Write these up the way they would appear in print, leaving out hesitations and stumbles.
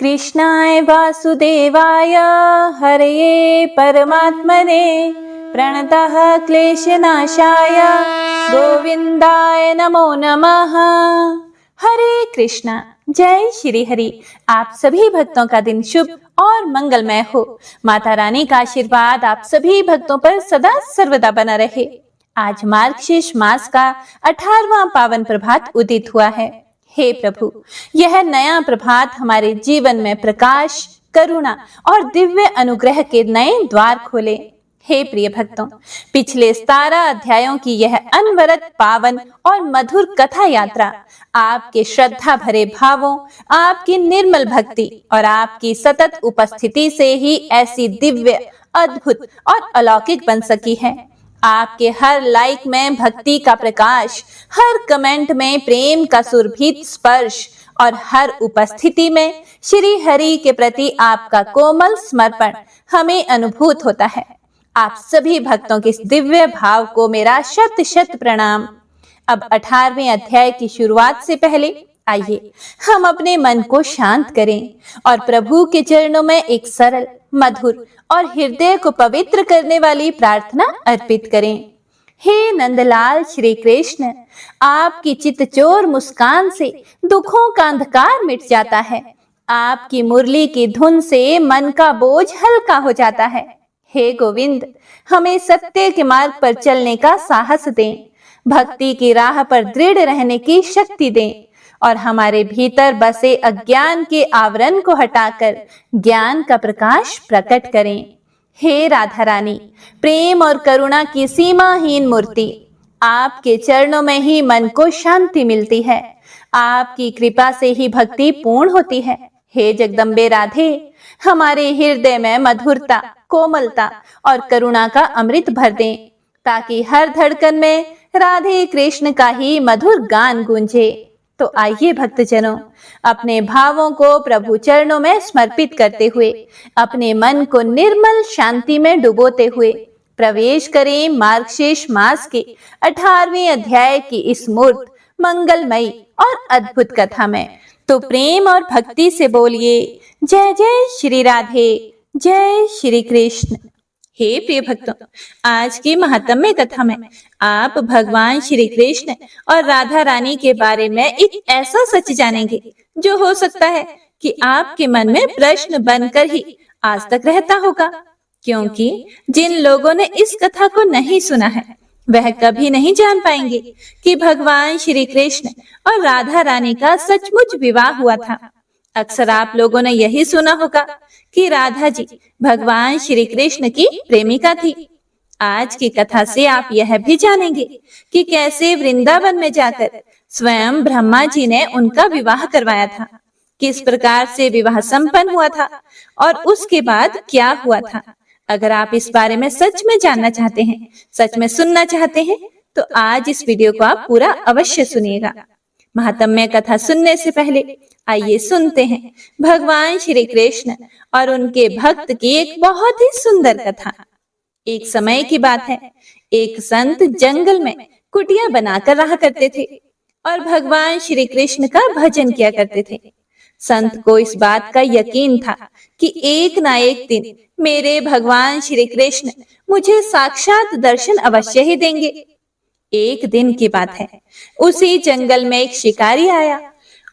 कृष्णाय वासुदेवाय हरये परमात्मने प्रणतः क्लेशनाशाय गोविंदाय नमो नमः। हरे कृष्णा। जय श्री हरि। आप सभी भक्तों का दिन शुभ और मंगलमय हो। माता रानी का आशीर्वाद आप सभी भक्तों पर सदा सर्वदा बना रहे। आज मार्गशीर्ष मास का 18वां पावन प्रभात उदित हुआ है। हे प्रभु, यह नया प्रभात हमारे जीवन में प्रकाश, करुणा और दिव्य अनुग्रह के नए द्वार खोले। हे प्रिय भक्तों, पिछले 17 अध्यायों की यह अनवरत पावन और मधुर कथा यात्रा आपके श्रद्धा भरे भावों, आपकी निर्मल भक्ति और आपकी सतत उपस्थिति से ही ऐसी दिव्य, अद्भुत और अलौकिक बन सकी है। आपके हर लाइक में भक्ति का प्रकाश, हर कमेंट में प्रेम का सुरभित स्पर्श और हर उपस्थिति में श्री हरि के प्रति आपका कोमल समर्पण हमें अनुभूत होता है। आप सभी भक्तों के इस दिव्य भाव को मेरा शत शत प्रणाम। अब 18वें अध्याय की शुरुआत से पहले आइए हम अपने मन को शांत करें और प्रभु के चरणों में एक सरल, मधुर और हृदय को पवित्र करने वाली प्रार्थना अर्पित करें। हे नंदलाल श्री कृष्ण, आपकी चितचोर मुस्कान से दुखों का अंधकार मिट जाता है। आपकी मुरली की धुन से मन का बोझ हल्का हो जाता है। हे गोविंद, हमें सत्य के मार्ग पर चलने का साहस दें, भक्ति की राह पर दृढ़ रहने की शक्ति दें और हमारे भीतर बसे अज्ञान के आवरण को हटाकर ज्ञान का प्रकाश प्रकट करें। हे राधा रानी, प्रेम और करुणा की सीमाहीन मूर्ति, आपके चरणों में ही मन को शांति मिलती है। आपकी कृपा से ही भक्ति पूर्ण होती है। हे जगदम्बे राधे, हमारे हृदय में मधुरता, कोमलता और करुणा का अमृत भर दें, ताकि हर धड़कन में राधे कृष्ण का ही मधुर गान गूंजे। तो आइए भक्तजनों, अपने भावों को प्रभु चरणों में समर्पित करते हुए, अपने मन को निर्मल शांति में डुबोते हुए प्रवेश करें मार्गशीर्ष मास के 18वें अध्याय की इस मूर्त, मंगलमयी और अद्भुत कथा में। तो प्रेम और भक्ति से बोलिए जय जय श्री राधे, जय श्री कृष्ण। हे प्रिय भक्तों, आज की महात्म्य कथा में आप भगवान श्री कृष्ण और राधा रानी के बारे में एक ऐसा सच जानेंगे जो हो सकता है कि आपके मन में प्रश्न बनकर ही आज तक रहता होगा, क्योंकि जिन लोगों ने इस कथा को नहीं सुना है वह कभी नहीं जान पाएंगे कि भगवान श्री कृष्ण और राधा रानी का सचमुच विवाह हुआ था। अक्सर आप लोगों ने यही सुना होगा कि राधा जी भगवान श्री कृष्ण की प्रेमिका थी। आज की कथा से आप यह भी जानेंगे कि कैसे वृंदावन में जाकर स्वयं ब्रह्मा जी ने उनका विवाह करवाया था, किस प्रकार से विवाह संपन्न हुआ था और उसके बाद क्या हुआ था। अगर आप इस बारे में सच में जानना चाहते हैं, सच में सुनना चाहते हैं, तो आज इस वीडियो को आप पूरा अवश्य सुनिएगा। महात्म्य कथा सुनने से पहले आइए सुनते हैं भगवान श्री कृष्ण और उनके भक्त की एक बहुत ही सुंदर कथा। एक समय की बात है, एक संत जंगल में कुटिया बनाकर रहा करते थे और भगवान श्री कृष्ण का भजन किया करते थे। संत को इस बात का यकीन था कि एक ना एक दिन मेरे भगवान श्री कृष्ण मुझे साक्षात दर्शन अवश्य ही देंगे। एक दिन की बात है, उसी जंगल में एक शिकारी आया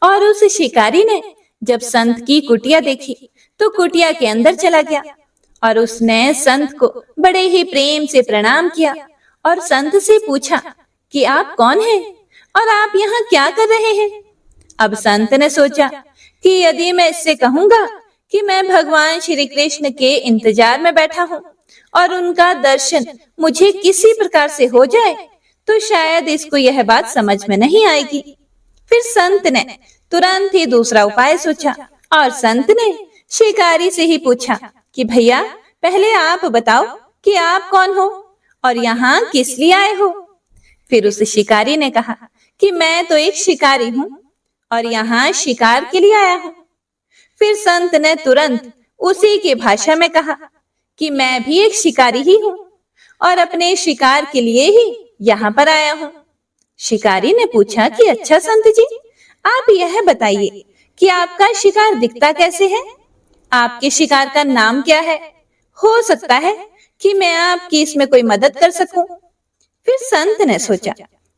और उस शिकारी ने जब संत की कुटिया देखी तो कुटिया के अंदर चला गया और उसने संत को बड़े ही प्रेम से प्रणाम किया और संत से पूछा कि आप कौन हैं और आप यहाँ क्या कर रहे हैं। अब संत ने सोचा कि यदि मैं इससे कहूंगा कि मैं भगवान श्री कृष्ण के इंतजार में बैठा हूँ और उनका दर्शन मुझे किसी प्रकार से हो जाए तो शायद इसको यह बात समझ में नहीं आएगी। फिर संत ने तुरंत ही दूसरा उपाय सोचा और संत ने शिकारी से ही पूछा कि भैया, पहले आप बताओ कि आप कौन हो और यहाँ किस लिए आए हो। फिर उस शिकारी ने कहा कि मैं तो एक शिकारी हूँ और यहाँ शिकार के लिए आया हूँ। फिर संत ने तुरंत उसी की भाषा में कहा कि मैं भी एक शिकारी ही हूँ और अपने शिकार के लिए ही यहाँ पर आया हूँ। शिकारी ने पूछा कि अच्छा संत जी, आप यह बताइए कि आपका शिकार दिखता कैसे है? आपके शिकार का नाम क्या है? हो सकता है कि मैं आपकी इसमें कोई मदद कर सकूं। फिर संत ने सोचा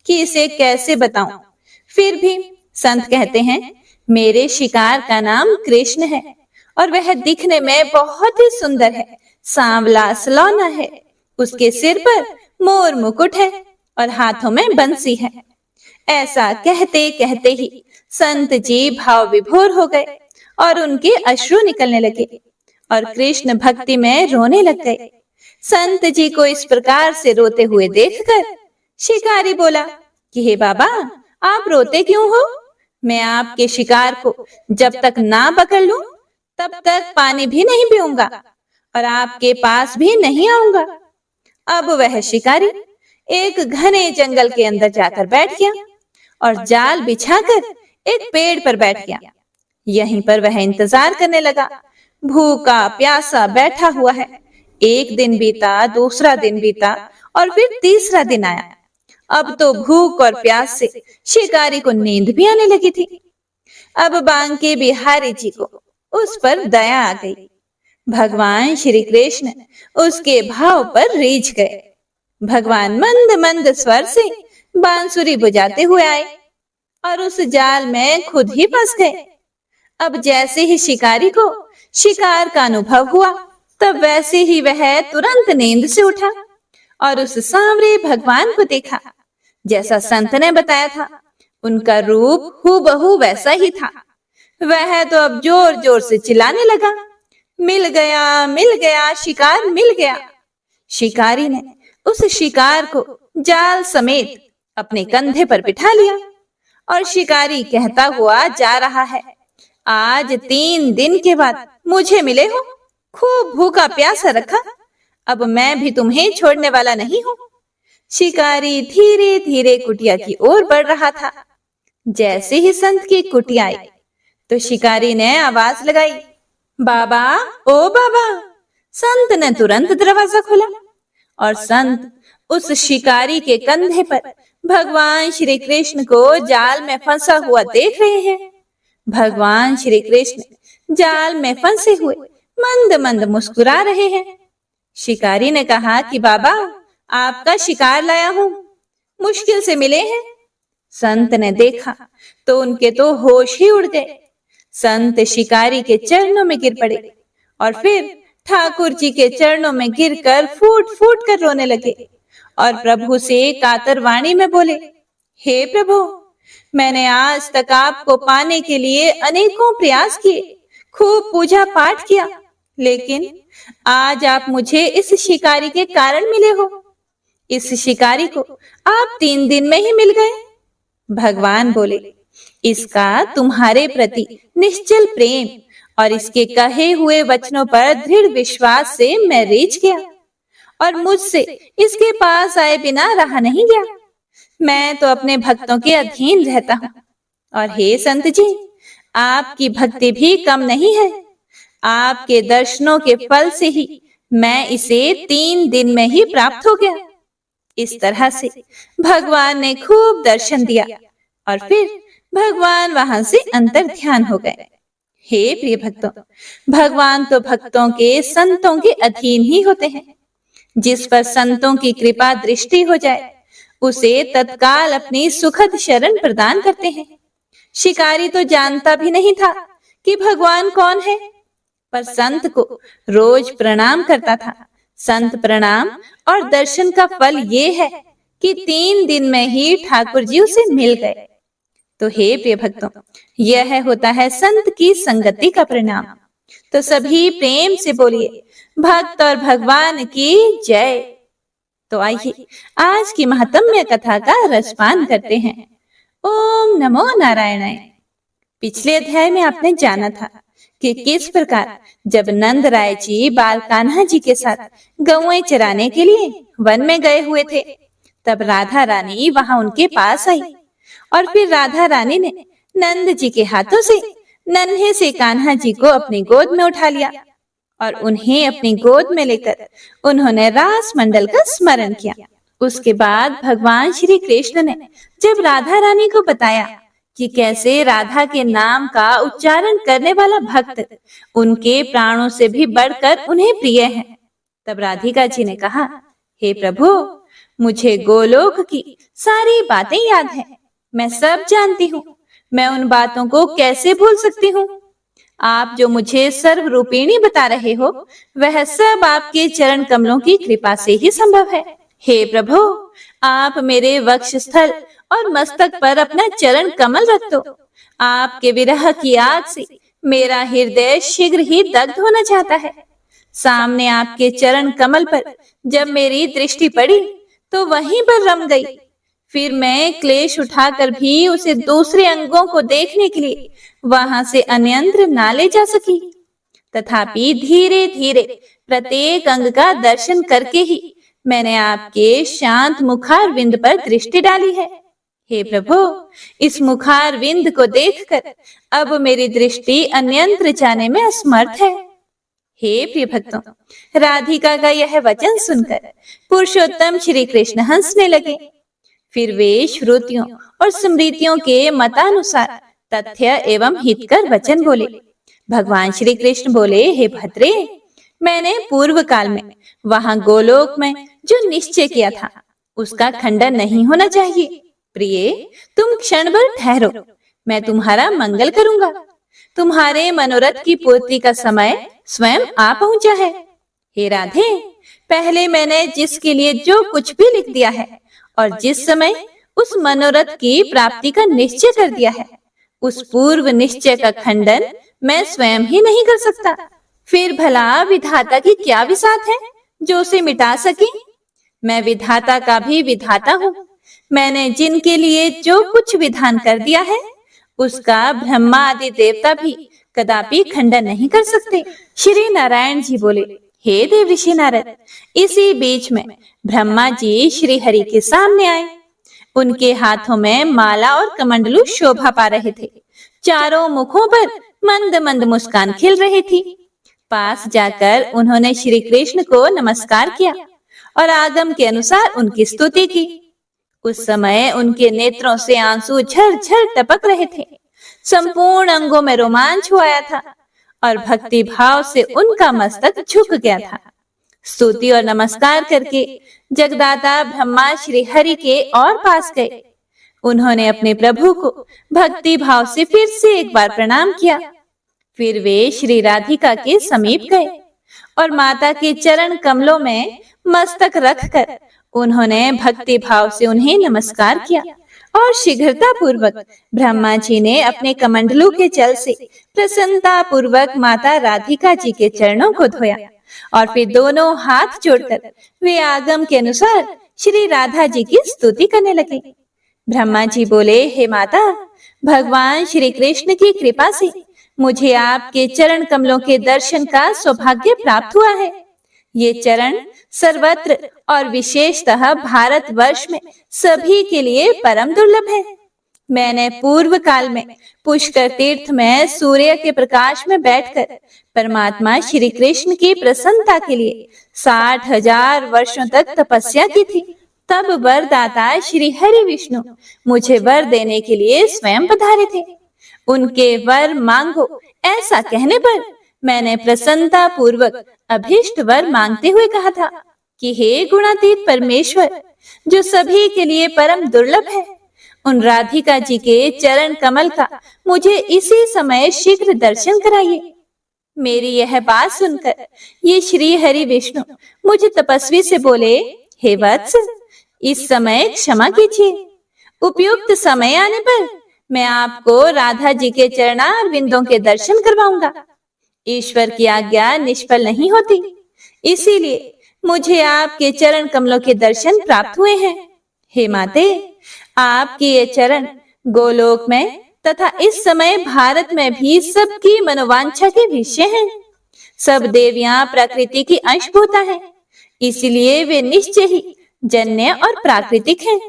कि इसे कैसे बताऊं। फिर भी संत कहते हैं, मेरे शिकार का नाम कृष्ण है और वह दिखने में बहुत ही सुंदर है, सांवला सलौना है। उसके सिर पर मोर मुकुट है और हाथों में बंसी है। ऐसा कहते कहते ही संत जी भाव विभोर हो गए और उनके अश्रु निकलने लगे और कृष्ण भक्ति में रोने लग गए। संत जी को इस प्रकार से रोते हुए देखकर शिकारी बोला कि हे बाबा, आप रोते क्यों हो? मैं आपके शिकार को जब तक ना पकड़ लूं तब तक पानी भी नहीं पीऊंगा और आपके पास भी नहीं आऊंगा। अब वह शिकारी एक घने जंगल के अंदर जाकर बैठ गया और जाल बिछाकर एक पेड़ पर बैठ गया। यहीं पर वह इंतजार करने लगा। भूखा प्यासा बैठा हुआ है। एक दिन बीता, दूसरा दिन बीता और फिर तीसरा दिन आया। अब तो भूख और प्यास से शिकारी को नींद भी आने लगी थी। अब बांके बिहारी जी को उस पर दया आ गई। भगवान श्री कृष्ण उसके भाव पर रीझ गए। भगवान मंद मंद स्वर से बांसुरी बजाते हुए आए और उस जाल में खुद ही फंस गए। अब जैसे ही शिकारी को शिकार का अनुभव हुआ, तब वैसे ही वह तुरंत नींद से उठा और उस सांवरे भगवान को देखा जैसा संत ने बताया था। उनका रूप हूबहू वैसा ही था। वह तो अब जोर जोर से चिल्लाने लगा, मिल गया, शिकार मिल गया। शिकारी ने उस शिकार को जाल समेत अपने कंधे पर बिठा लिया और शिकारी कहता हुआ जा रहा है, आज 3 दिन के बाद मुझे मिले हो, खूब भूखा प्यासा रखा, अब मैं भी तुम्हें छोड़ने वाला नहीं हूं। शिकारी धीरे धीरे कुटिया की ओर बढ़ रहा था। जैसे ही संत की कुटिया आई तो शिकारी ने आवाज लगाई, बाबा, ओ बाबा। संत ने तुरंत दरवाजा खोला और संत उस शिकारी के कंधे पर भगवान श्री कृष्ण को जाल में फंसा हुआ देख रहे हैं। भगवान श्री कृष्ण जाल में फंसे हुए मंद मंद मुस्कुरा रहे हैं। शिकारी ने कहा कि बाबा, आपका शिकार लाया हूं, मुश्किल से मिले हैं। संत ने देखा तो उनके तो होश ही उड़ गए। संत शिकारी के चरणों में गिर पड़े और फिर ठाकुर जी के चरणों में गिरकर फूट फूट कर रोने लगे और प्रभु से कातर वाणी में बोले, हे प्रभु, मैंने आज तक आपको पाने के लिए अनेकों प्रयास किए, खूब पूजा पाठ किया, लेकिन आज आप मुझे इस शिकारी के कारण मिले हो। इस शिकारी को आप 3 दिन में ही मिल गए। भगवान बोले, इसका तुम्हारे प्रति निश्चल प्रेम और इसके कहे हुए वचनों पर दृढ़ विश्वास से मैं रीझ गया और मुझसे इसके पास आए बिना रहा नहीं गया। मैं तो अपने भक्तों के अधीन रहता हूँ और हे संत जी, आपकी भक्ति भी कम नहीं है। आपके दर्शनों के फल से ही मैं इसे 3 दिन में ही प्राप्त हो गया। इस तरह से भगवान ने खूब दर्शन दिया और फिर भगवान वहां से अंतर ध्यान हो गए। हे प्रिय भक्तों, भगवान तो भक्तों के संतों के अधीन ही होते हैं। जिस पर संतों की कृपा दृष्टि हो जाए उसे तत्काल अपनी सुखद शरण प्रदान करते हैं। शिकारी तो जानता भी नहीं था कि भगवान कौन है, पर संत को रोज प्रणाम करता था। संत प्रणाम और दर्शन का फल ये है कि 3 दिन में ही ठाकुर जी उसे मिल गए। तो हे प्रिय भक्तों, यह होता है संत की संगति का परिणाम। तो सभी प्रेम से बोलिए, भक्त और भगवान की जय। तो आइए आज की महात्म्य कथा का रसपान करते हैं। ओम नमो नारायणाय। पिछले अध्याय में आपने जाना था कि किस प्रकार जब नंद राय जी बाल कान्हा जी के साथ गौएं चराने के लिए वन में गए हुए थे, तब राधा रानी वहां उनके पास आई और फिर राधा रानी ने नंद जी के हाथों से नन्हे से कान्हा जी को अपनी गोद में उठा लिया और उन्हें अपनी गोद में लेकर उन्होंने रास मंडल का स्मरण किया। उसके बाद भगवान श्री कृष्ण ने जब राधा रानी को बताया कि कैसे राधा के नाम का उच्चारण करने वाला भक्त उनके प्राणों से भी बढ़कर उन्हें प्रिय है। तब राधिका जी ने कहा, हे प्रभु, मुझे गोलोक की सारी बातें याद है, मैं सब जानती हूँ, मैं उन बातों को कैसे भूल सकती हूँ। आप जो मुझे सर्वरूपिणी बता रहे हो, वह सब आपके चरण कमलों की कृपा से ही संभव है। हे प्रभु, आप मेरे वक्षस्थल और मस्तक पर अपना चरण कमल रख दो। आपके विरह की आग से मेरा हृदय शीघ्र ही दग्ध होना चाहता है। सामने आपके चरण कमल पर जब मेरी दृष्टि पड़ी तो वहीं पर रम गई। फिर मैं क्लेश उठाकर भी उसे दूसरे अंगों को देखने के लिए वहां से अन्यंत्र ना ले जा सकी। तथापि धीरे धीरे प्रत्येक अंग का दर्शन करके ही मैंने आपके शांत मुखार विंद पर दृष्टि डाली है। हे प्रभु, इस मुखार विंद को देखकर अब मेरी दृष्टि अन्यंत्र जाने में असमर्थ है। हे प्रिय भक्तों, राधिका का यह वचन सुनकर पुरुषोत्तम श्री कृष्ण हंसने लगे। फिर वे श्रुतियों और स्मृतियों के मतानुसार तथ्य एवं हितकर वचन बोले। भगवान श्री कृष्ण बोले, हे भद्रे, मैंने पूर्व काल में वहां गोलोक में जो निश्चय किया था उसका खंडन नहीं होना चाहिए। प्रिय, तुम क्षण भर ठहरो, मैं तुम्हारा मंगल करूंगा। तुम्हारे मनोरथ की पूर्ति का समय स्वयं आ पहुंचा है। हे राधे, पहले मैंने जिसके लिए जो कुछ भी लिख दिया है और जिस समय उस मनोरथ की प्राप्ति का निश्चय कर दिया है, उस पूर्व निश्चय का खंडन मैं स्वयं ही नहीं कर सकता। फिर भला विधाता की क्या विसात है जो उसे मिटा सके? मैं विधाता का भी विधाता हूँ। मैंने जिनके लिए जो कुछ विधान कर दिया है उसका ब्रह्मा आदि देवता भी कदापि खंडन नहीं कर सकते। श्री नारायण जी बोले, हे देव ऋषि नारद, इसी बीच में ब्रह्मा जी श्री हरि के सामने आए। उनके हाथों में माला और कमंडलू शोभा पा रहे थे। चारों मुखों पर मंद मंद मुस्कान खिल रही थी। पास जाकर उन्होंने श्री कृष्ण को नमस्कार किया और आगम के अनुसार उनकी स्तुति की। उस समय उनके नेत्रों से आंसू झरझर टपक रहे थे। संपूर्ण अंगों में रोमांच हुआ था और भक्ति भाव से उनका मस्तक झुक गया था। स्तुति और नमस्कार करके जगदाता ब्रह्मा श्री हरि के और पास गए। उन्होंने अपने प्रभु को भक्ति भाव से फिर से एक बार प्रणाम किया। फिर वे श्री राधिका के समीप गए और माता के चरण कमलों में मस्तक रखकर उन्होंने भक्ति भाव से उन्हें नमस्कार किया और शीघ्रता पूर्वक ब्रह्मा जी ने अपने कमंडलू के जल से प्रसन्नता पूर्वक माता राधिका जी के चरणों को धोया और फिर दोनों हाथ जोड़कर वे आगम के अनुसार श्री राधा जी की स्तुति करने लगे। ब्रह्मा जी बोले, हे माता, भगवान श्री कृष्ण की कृपा से मुझे आपके चरण कमलों के दर्शन का सौभाग्य प्राप्त हुआ है। ये चरण सर्वत्र और विशेषतः भारत वर्ष में सभी के लिए परम दुर्लभ है। मैंने पूर्व काल में पुष्कर तीर्थ में सूर्य के प्रकाश में बैठकर परमात्मा श्री कृष्ण की प्रसन्नता के लिए 60,000 वर्षों तक तपस्या की थी। तब वरदाता श्री हरि विष्णु मुझे वर देने के लिए स्वयं पधारे थे। उनके वर मांगो ऐसा कहने पर मैंने प्रसन्नता पूर्वक अभीष्ट वर मांगते हुए कहा था कि हे गुणातीत परमेश्वर, जो सभी के लिए परम दुर्लभ है, उन राधिका जी के चरण कमल का मुझे इसी समय शीघ्र दर्शन कराइए। मेरी यह बात सुनकर ये श्री हरि विष्णु मुझे तपस्वी से बोले, हे वत्स, इस समय क्षमा कीजिए। उपयुक्त समय आने पर मैं आपको राधा जी के चरणार विंदों के दर्शन करवाऊंगा। ईश्वर की आज्ञा निष्फल नहीं होती, इसीलिए मुझे आपके चरण कमलों के दर्शन प्राप्त हुए हैं। हे माते, आपके ये चरण गोलोक में तथा इस समय भारत में भी सबकी मनोवांछा के विषय हैं। सब देवियां प्रकृति की अंशभूता हैं, इसीलिए वे निश्चय ही जन्य और प्राकृतिक हैं।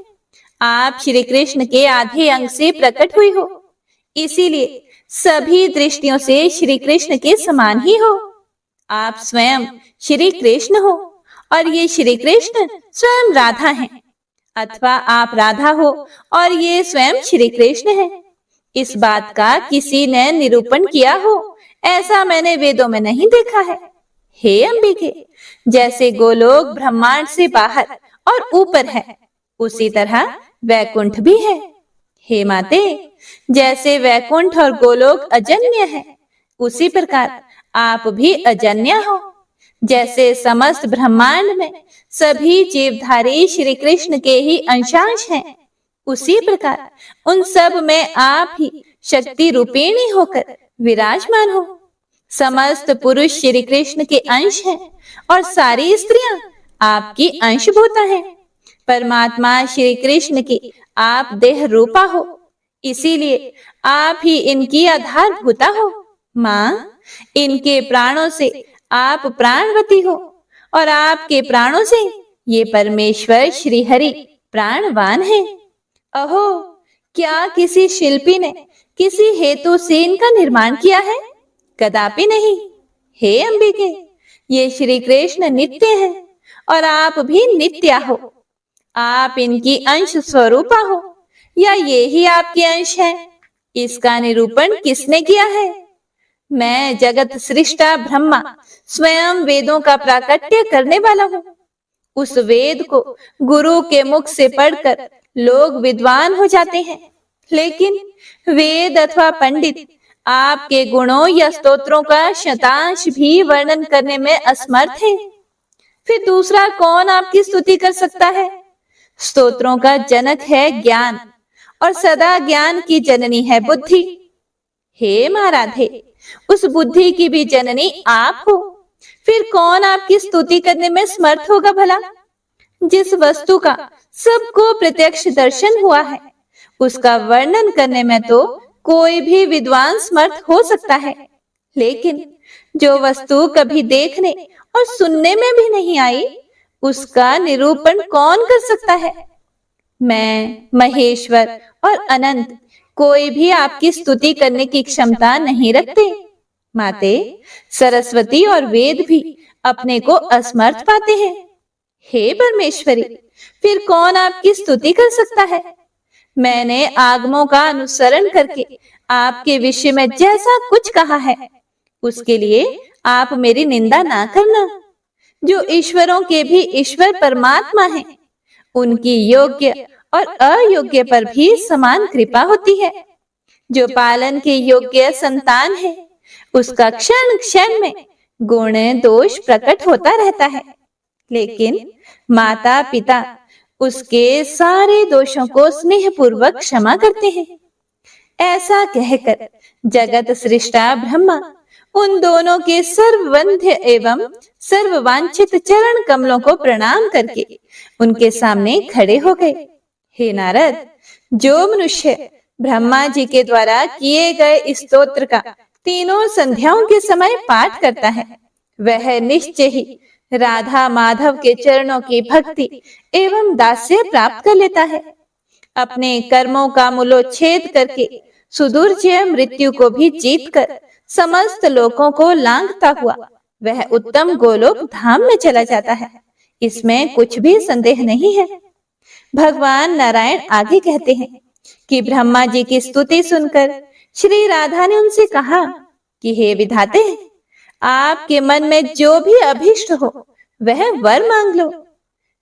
आप श्री कृष्ण के आधे अंग से प्रकट हुई हो, इसीलिए सभी दृष्टियों से श्री कृष्ण के समान ही हो। आप स्वयं श्री कृष्ण हो और ये श्री कृष्ण स्वयं राधा हैं, अथवा आप राधा हो और ये स्वयं श्री कृष्ण हैं। इस बात का किसी ने निरूपण किया हो ऐसा मैंने वेदों में नहीं देखा है। हे अंबिके, जैसे गोलोक ब्रह्मांड से बाहर और ऊपर है, उसी तरह वैकुंठ भी है। हे माते, जैसे वैकुंठ और गोलोक अजन्य है, उसी प्रकार आप भी अजन्य हो। जैसे समस्त ब्रह्मांड में सभी जीवधारी श्री कृष्ण के ही अंशांश हैं, उसी प्रकार उन सब में आप ही शक्ति रूपिणी होकर विराजमान हो। समस्त पुरुष श्री कृष्ण के अंश हैं और सारी स्त्रियां आपकी अंशभूता हैं। परमात्मा श्री कृष्ण की आप देह रूपा हो, इसीलिए आप ही इनकी आधारभूता हो। माँ, इनके प्राणों से आप प्राणवती हो और आपके प्राणों से ये परमेश्वर श्री हरि प्राणवान है। अहो, क्या किसी शिल्पी ने किसी हेतु से इनका निर्माण किया है? कदापि नहीं। हे अंबिके, ये श्री कृष्ण नित्य है और आप भी नित्य हो। आप इनकी अंश स्वरूपा हो या ये ही आपके अंश है? इसका निरूपण किसने किया है? मैं जगत सृष्टा ब्रह्मा स्वयं वेदों का प्राकट्य करने वाला हूँ। उस वेद को गुरु के मुख से पढ़कर लोग विद्वान हो जाते हैं, लेकिन वेद अथवा पंडित आपके गुणों या स्तोत्रों का शतांश भी वर्णन करने में असमर्थ है। फिर दूसरा कौन आपकी स्तुति कर सकता है? स्तोत्रों का जनक है ज्ञान और सदा ज्ञान की जननी है बुद्धि। हे महाराधे, उस बुद्धि की भी जननी आप हो। फिर कौन आपकी स्तुति करने में समर्थ होगा भला? जिस वस्तु का सबको प्रत्यक्ष दर्शन हुआ है, उसका वर्णन करने में तो कोई भी विद्वान समर्थ हो सकता है, लेकिन जो वस्तु कभी देखने और सुनने में भी नहीं आई, उसका निरूपण कौन कर सकता है? मैं, महेश्वर और अनंत कोई भी आपकी स्तुति करने की क्षमता नहीं रखते। माते, सरस्वती और वेद भी अपने को असमर्थ पाते हैं। हे परमेश्वरी, फिर कौन आपकी स्तुति कर सकता है? मैंने आगमों का अनुसरण करके आपके विषय में जैसा कुछ कहा है, उसके लिए आप मेरी निंदा ना करना। जो ईश्वरों के भी ईश्वर परमात्मा हैं, उनकी योग्य और अयोग्य पर भी समान कृपा होती है। जो पालन के योग्य संतान है, उसका क्षण क्षण में गुण दोष प्रकट होता रहता है, लेकिन माता पिता उसके सारे दोषों को स्नेह पूर्वक क्षमा करते हैं। ऐसा कहकर जगत सृष्टा ब्रह्मा उन दोनों के सर्ववंध्य एवं सर्ववांछित चरण कमलों को प्रणाम करके उनके सामने खड़े हो गए। हे नारद, जो मनुष्य ब्रह्मा जी के द्वारा किए गए स्तोत्र का तीनों संध्याओं के समय पाठ करता है, वह निश्चय ही राधा माधव के चरणों की भक्ति एवं दास्य प्राप्त कर लेता है। अपने कर्मों का मूलोच्छेद करके सुदूरजय मृत्यु को भी जीतकर समस्त लोकों को लांघता हुआ वह उत्तम गोलोक धाम में चला जाता है। इसमें कुछ भी संदेह नहीं है। भगवान नारायण आगे कहते हैं कि ब्रह्मा जी की स्तुति सुनकर श्री राधा ने उनसे कहा कि हे विधाते, आपके मन में जो भी अभीष्ट हो वह वर मांग लो।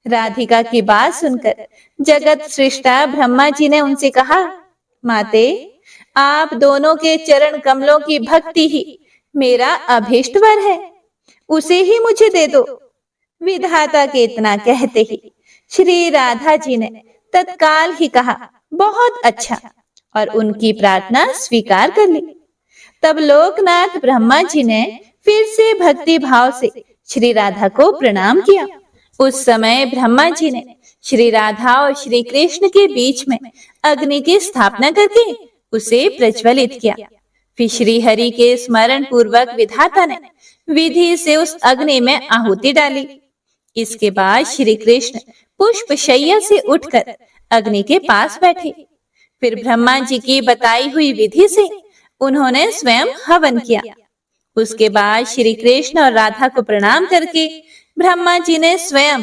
राधिका की बात सुनकर जगत सृष्टा ब्रह्मा जी ने उनसे कहा, माते, आप दोनों के चरण कमलों की भक्ति ही मेरा अभीष्ट वर है, उसे ही मुझे दे दो। विधाता के इतना कहते ही श्री राधा जी ने तत्काल ही कहा, बहुत अच्छा, और उनकी प्रार्थना स्वीकार कर ली। तब लोकनाथ ब्रह्मा जी ने फिर से भक्ति भाव से श्री राधा को प्रणाम किया। उस समय ब्रह्मा जी ने श्री राधा और श्री कृष्ण के बीच में अग्नि की स्थापना करके उसे प्रज्वलित किया। फिर श्री हरि के स्मरण पूर्वक विधाता ने विधि से उस अग्नि में आहुति डाली। इसके बाद श्री कृष्ण पुष्प शैया से उठकर अग्नि के पास बैठे। फिर ब्रह्मा जी की बताई हुई विधि से उन्होंने स्वयं हवन किया। उसके बाद श्री कृष्ण और राधा को प्रणाम करके ब्रह्मा जी ने स्वयं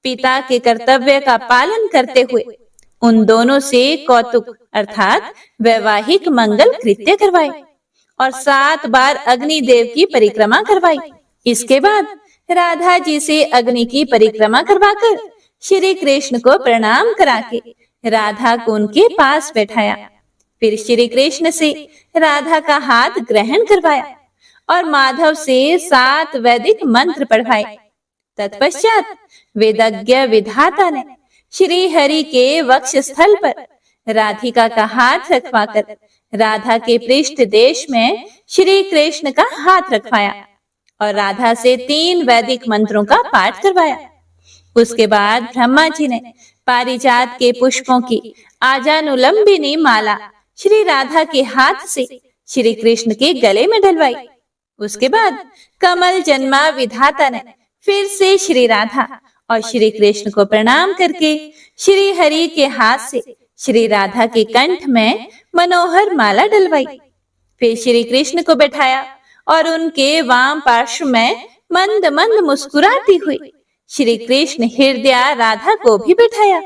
पिता के कर्तव्य का पालन करते हुए उन दोनों से कौतुक अर्थात वैवाहिक मंगल कृत्य करवाए और 7 बार अग्निदेव की परिक्रमा करवाई। इसके बाद राधा जी से अग्नि की परिक्रमा करवाकर श्री कृष्ण को प्रणाम करा के राधा को उनके पास बैठाया। फिर श्री कृष्ण से राधा का हाथ ग्रहण करवाया और माधव से 7 वैदिक मंत्र पढ़वाए। तत्पश्चात वेदज्ञ विधाता ने श्री हरि के वक्ष स्थल पर राधिका का हाथ रखवाकर राधा के पृष्ठ देश में श्री कृष्ण का हाथ रखवाया और राधा से 3 वैदिक मंत्रों का पाठ करवाया। उसके बाद ब्रह्मा जी ने पारिजात के पुष्पों की आजानुलंबिनी माला श्री राधा के हाथ से श्री कृष्ण के गले में डलवाई। उसके बाद कमल जन्मा विधाता ने फिर से श्री राधा और श्री कृष्ण को प्रणाम करके श्री हरि के हाथ से श्री राधा के कंठ में मनोहर माला डलवाई। फिर श्री कृष्ण को बैठाया और उनके वाम पार्श्व में मंद मंद मुस्कुराती हुई श्री कृष्ण हृदय राधा को भी बैठाया।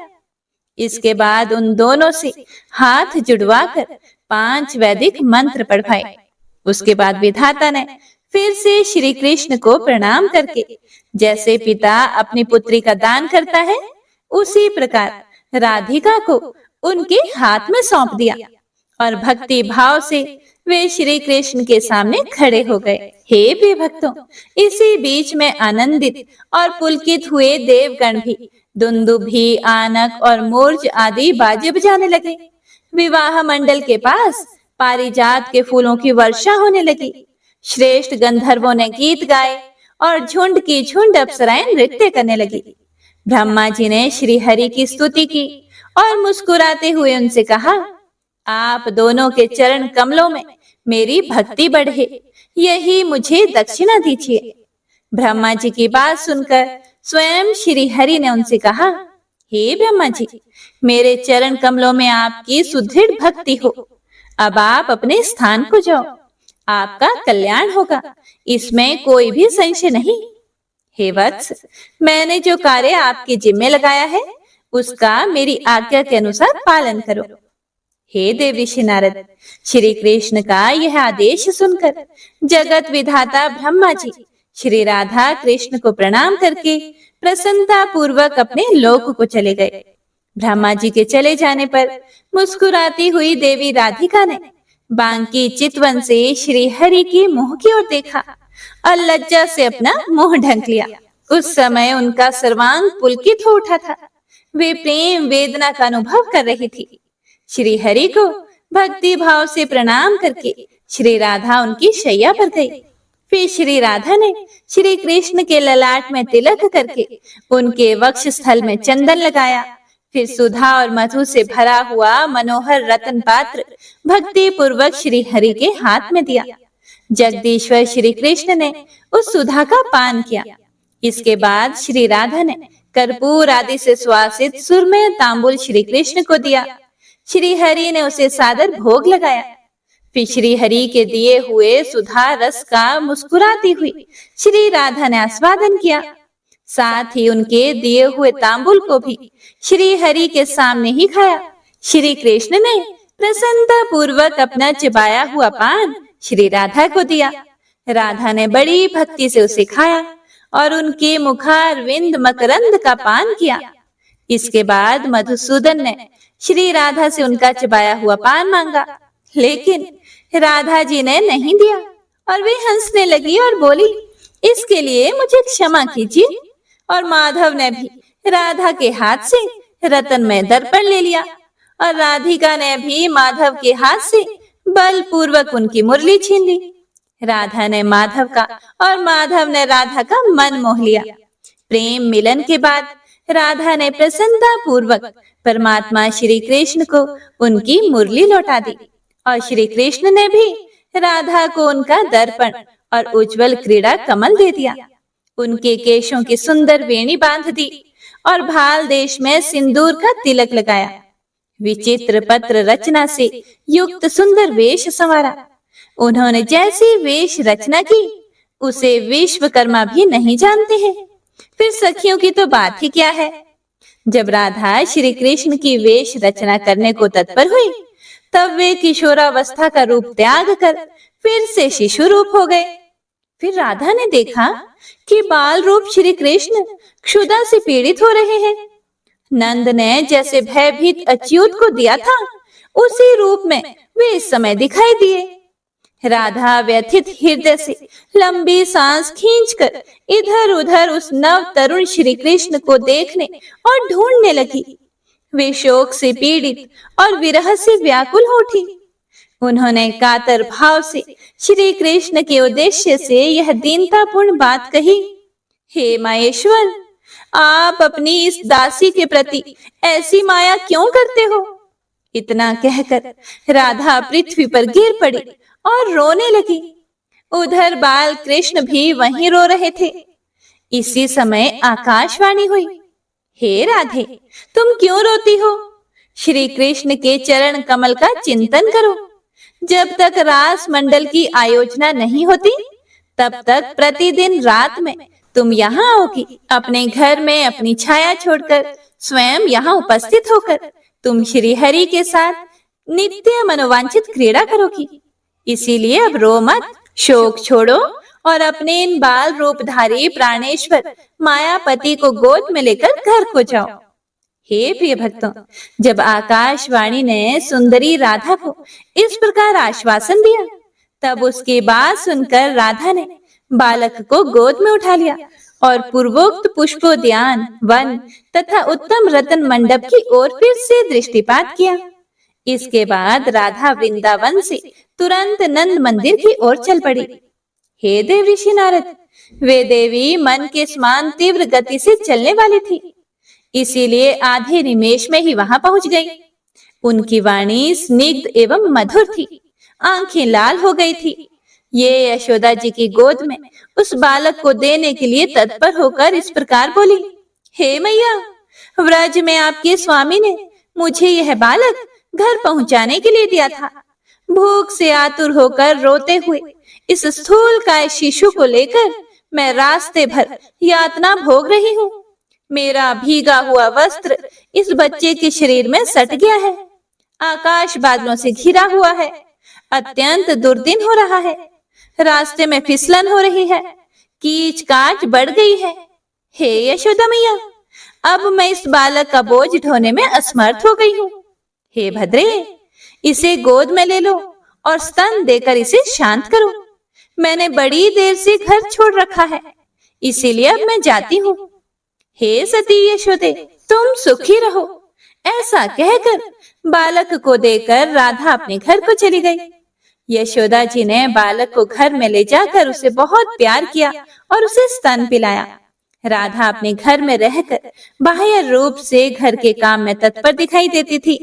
इसके बाद उन दोनों से हाथ जुड़वाकर 5 वैदिक मंत्र पढ़वाए। उसके बाद विधाता ने फिर से श्री कृष्ण को प्रणाम करके जैसे पिता अपनी पुत्री का दान करता है उसी प्रकार राधिका को उनके हाथ में सौंप दिया और भक्ति भाव से वे श्री कृष्ण के सामने खड़े हो गए। हे प्रिय भक्तों, इसी बीच में आनंदित और पुलकित हुए देवगण भी दुंदुभी, आनक और मोर्ज आदि बाजे बजाने लगे। विवाह मंडल के पास पारिजात के फूलों की वर्षा होने लगी। श्रेष्ठ गंधर्वों ने गीत गाए और झुंड की झुंड अप्सराएं नृत्य करने लगी। ब्रह्मा जी ने श्री हरि की स्तुति की और मुस्कुराते हुए उनसे कहा, आप दोनों के चरण कमलों में मेरी भक्ति बढ़े, यही मुझे दक्षिणा दीजिए। ब्रह्मा जी की बात सुनकर स्वयं श्री हरि ने उनसे कहा, हे ब्रह्मा जी, मेरे चरण कमलों में आपकी सुदृढ़ भक्ति हो। अब आप अपने स्थान को जाओ, आपका कल्याण होगा, इसमें कोई भी संशय नहीं। हे वत्स, मैंने जो कार्य आपके जिम्मे लगाया है उसका मेरी आज्ञा के अनुसार पालन करो। हे देवऋषि नारद, श्री कृष्ण का यह आदेश सुनकर जगत विधाता ब्रह्मा जी श्री राधा कृष्ण को प्रणाम करके प्रसन्नता पूर्वक अपने लोक को चले गए। ब्रह्मा जी के चले जाने पर मुस्कुराती हुई देवी राधिका ने बांकी चितवन से श्री हरि की मुंह की ओर देखा और लज्जा से अपना मुंह ढक लिया। उस समय उनका सर्वांग पुलकित हो उठा था। वे प्रेम वेदना का अनुभव कर रही थी। श्री हरि को भक्ति भाव से प्रणाम करके श्री राधा उनकी शैया पर गई। फिर श्री राधा ने श्री कृष्ण के ललाट में तिलक करके उनके वक्ष स्थल में चंदन लगाया। फिर सुधा और मधु से भरा हुआ मनोहर रत्न पात्र भक्ति पूर्वक श्री हरि के हाथ में दिया। जगदीश्वर श्री कृष्ण ने उस सुधा का पान किया। इसके बाद श्री राधा ने कर्पूर आदि से सुवासित सुरमय तांबुल श्री कृष्ण को दिया। श्री हरि ने उसे सादर भोग लगाया। फिर श्री हरि के दिए हुए सुधा रस का मुस्कुराती हुई श्री राधा ने आस्वादन किया। साथ ही उनके दिए हुए तांबुल को भी श्री हरि के सामने ही खाया। श्री कृष्ण ने प्रसन्नता पूर्वक अपना चिबाया हुआ पान श्री राधा को दिया। राधा ने बड़ी भक्ति से उसे खाया और उनके मुखारविंद मकरंद का पान किया। इसके बाद मधुसूदन ने श्री राधा से उनका चिबाया हुआ पान मांगा, लेकिन राधा जी ने नहीं दिया और वे हंसने लगी और बोली, इसके लिए मुझे क्षमा कीजिए। और माधव ने भी राधा के हाथ से रतन में दर्पण ले लिया और राधिका ने भी माधव के हाथ से बलपूर्वक उनकी मुरली छीन ली। राधा ने माधव का और माधव ने राधा का मन मोह लिया। प्रेम मिलन के बाद राधा ने प्रसन्नता पूर्वक परमात्मा श्री कृष्ण को उनकी मुरली लौटा दी और श्री कृष्ण ने भी राधा को उनका दर्पण और उज्जवल क्रीड़ा कमल दे दिया। उनके केशों की सुंदर वेणी बांध दी और भाल देश में सिंदूर का तिलक लगाया। विचित्र पत्र रचना से युक्त सुंदर वेश संवारा। उन्होंने जैसी वेश रचना की उसे विश्वकर्मा भी नहीं जानते हैं। फिर सखियों की तो बात ही क्या है। जब राधा श्री कृष्ण की वेश रचना करने को तत्पर हुई, तब वे किशोरावस्था का रूप त्याग कर फिर से शिशु रूप हो गए। फिर राधा ने देखा कि बाल रूप श्री कृष्ण क्षुधा से पीड़ित हो रहे हैं। नंद ने जैसे भयभीत अच्युत को दिया था, उसी रूप में वे इस समय दिखाई दिए। राधा व्यथित हृदय से लंबी सांस खींचकर इधर उधर उस नव तरुण श्री कृष्ण को देखने और ढूंढने लगी। वे शोक से पीड़ित और विरह से व्याकुल हो उठी। उन्होंने कातर भाव से श्री कृष्ण के उद्देश्य से यह दीनतापूर्ण बात कही, हे माहेश्वर, आप अपनी इस दासी के प्रति ऐसी माया क्यों करते हो? इतना कहकर राधा पृथ्वी पर गिर पड़ी और रोने लगी। उधर बाल कृष्ण भी वहीं रो रहे थे। इसी समय आकाशवाणी हुई, हे राधे, तुम क्यों रोती हो? श्री कृष्ण के चरण कमल का चिंतन करो। जब तक रास मंडल की आयोजना नहीं होती, तब तक प्रतिदिन रात में तुम यहाँ आओगी। अपने घर में अपनी छाया छोड़कर स्वयं यहाँ उपस्थित होकर तुम श्री हरि के साथ नित्य मनोवांछित क्रीड़ा करोगी। इसीलिए अब रो मत, शोक छोड़ो और अपने इन बाल रूपधारी प्राणेश्वर मायापति को गोद में लेकर घर को जाओ। हे प्रिय भक्तों, जब आकाशवाणी ने सुंदरी राधा को इस प्रकार आश्वासन दिया, तब उसकी बात सुनकर राधा ने बालक को गोद में उठा लिया और पूर्वोक्त पुष्पोद्यान, वन तथा उत्तम रतन मंडप की ओर फिर से दृष्टिपात किया। इसके बाद राधा वृंदावन से तुरंत नंद मंदिर की ओर चल पड़ी। हे देव ऋषि नारद, वे देवी मन के समान तीव्र गति से चलने वाली थी, इसीलिए आधे निमेष में ही वहां पहुंच गई। उनकी वाणी स्निग्ध एवं मधुर थी, आंखें लाल हो गई थी। ये यशोदा जी की गोद में उस बालक को देने के लिए तत्पर होकर इस प्रकार बोली, हे मैया, व्रज में आपके स्वामी ने मुझे यह बालक घर पहुंचाने के लिए दिया था। भूख से आतुर होकर रोते हुए इस स्थूल काय शिशु को लेकर मैं रास्ते भर यातना भोग रही हूँ। मेरा भीगा हुआ वस्त्र इस बच्चे के शरीर में सट गया है। आकाश बादलों से घिरा हुआ है। अत्यंत दुर्दिन हो रहा है। रास्ते में फिसलन हो रही है। कीच काच बढ़ गई है। हे यशोदा मैया, अब मैं इस बालक का बोझ ढोने में असमर्थ हो गई हूँ। हे भद्रे, इसे गोद में ले लो और स्तन देकर इसे शांत करो। मैंने बड़ी देर से घर छोड़ रखा है, इसीलिए अब मैं जाती हूँ। हे सती यशोदे, तुम सुखी रहो। ऐसा कहकर बालक को देकर राधा अपने घर को चली गई। यशोदा जी ने बालक को घर में ले जाकर उसे बहुत प्यार किया और उसे स्तन पिलाया। राधा अपने घर में रहकर बाह्य रूप से घर के काम में तत्पर दिखाई देती थी,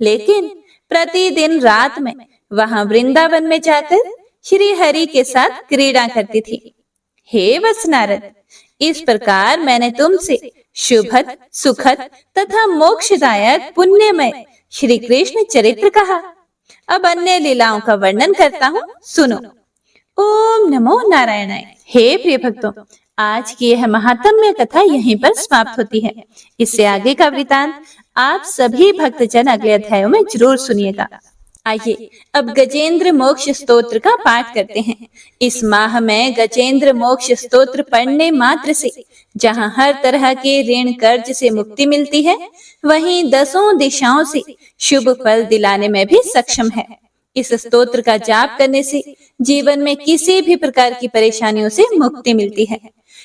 लेकिन प्रतिदिन रात में वहां वृंदावन में जाकर श्री हरि के साथ क्रीड़ा करती थी। हे वत्स नारद, इस प्रकार मैंने तुमसे शुभद, सुखद तथा मोक्षदायक पुण्यमय श्री कृष्ण चरित्र कहा। अब अन्य लीलाओं का वर्णन करता हूँ, सुनो। ओम नमो नारायणाय। हे प्रिय भक्तों, आज की यह महात्म्य कथा यहीं पर समाप्त होती है। इससे आगे का वृतांत आप सभी भक्तजन अगले अध्यायों में जरूर सुनिएगा। आइए अब गजेंद्र मोक्ष स्तोत्र का पाठ करते हैं। इस माह में गजेंद्र मोक्ष स्तोत्र पढ़ने मात्र से जहां हर तरह के ऋण कर्ज से मुक्ति मिलती है, वहीं 10 दिशाओं से शुभ फल दिलाने में भी सक्षम है। इस स्तोत्र का जाप करने से जीवन में किसी भी प्रकार की परेशानियों से मुक्ति मिलती है।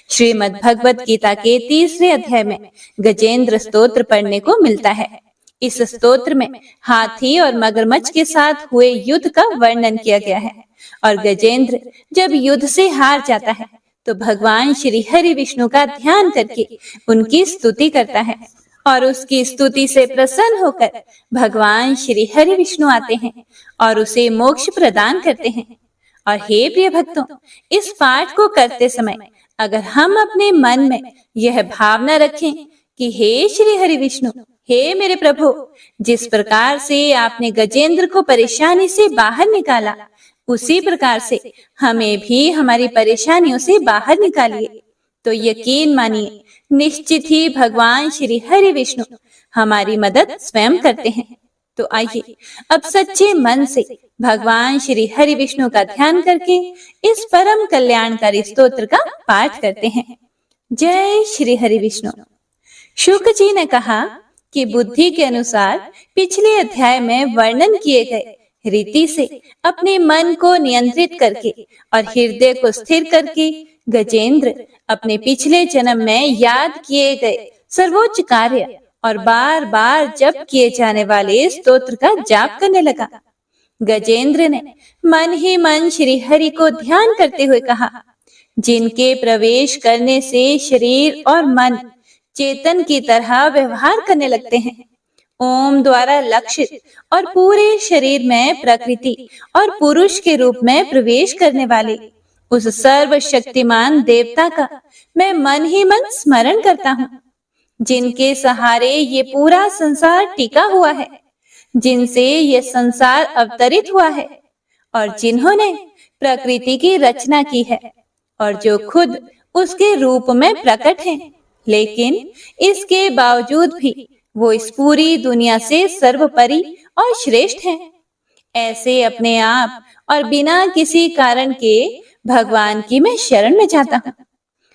श्रीमद् भगवत गीता के 3रे अध्याय में गजेंद्र स्तोत्र पढ़ने को मिलता है। इस स्तोत्र में हाथी और मगरमच्छ के साथ हुए युद्ध का वर्णन किया गया है और गजेंद्र जब युद्ध से हार जाता है तो भगवान श्री हरि विष्णु का ध्यान करके उनकी स्तुति करता है और उसकी स्तुति से प्रसन्न होकर भगवान श्री हरि विष्णु आते हैं और उसे मोक्ष प्रदान करते हैं। और हे प्रिय भक्तों, इस पाठ को करते समय अगर हम अपने मन में यह भावना रखें कि हे श्री हरि विष्णु, हे मेरे प्रभु, जिस प्रकार से आपने गजेंद्र को परेशानी से बाहर निकाला, उसी प्रकार से हमें भी हमारी परेशानियों से बाहर निकालिए, तो यकीन मानिए निश्चित ही भगवान श्री हरि विष्णु हमारी मदद स्वयं करते हैं। तो आइए अब सच्चे मन से भगवान श्री हरि विष्णु का ध्यान करके इस परम कल्याणकारी स्तोत्र का पाठ करते हैं। जय श्री हरि विष्णु। शुक जी ने कहा कि बुद्धि के अनुसार पिछले अध्याय में वर्णन किए गए रीति से अपने मन को नियंत्रित करके और हृदय को स्थिर करके गजेंद्र अपने पिछले जन्म में याद किए गए सर्वोच्च कार्य और बार बार जप किए जाने वाले स्तोत्र का जाप करने लगा। गजेंद्र ने मन ही मन श्री हरि को ध्यान करते हुए कहा, जिनके प्रवेश करने से शरीर और मन चेतन की तरह व्यवहार करने लगते हैं, ओम द्वारा लक्षित और पूरे शरीर में प्रकृति और पुरुष के रूप में प्रवेश करने वाले उस सर्वशक्तिमान देवता का मैं मन ही मन स्मरण करता हूँ, जिनके सहारे ये पूरा संसार टिका हुआ है, जिनसे ये संसार अवतरित हुआ है और जिन्होंने प्रकृति की रचना की है और जो खुद उसके रूप में प्रकट हैं, लेकिन इसके बावजूद भी वो इस पूरी दुनिया से सर्वोपरि और श्रेष्ठ हैं। ऐसे अपने आप और बिना किसी कारण के भगवान की मैं शरण में जाता हूँ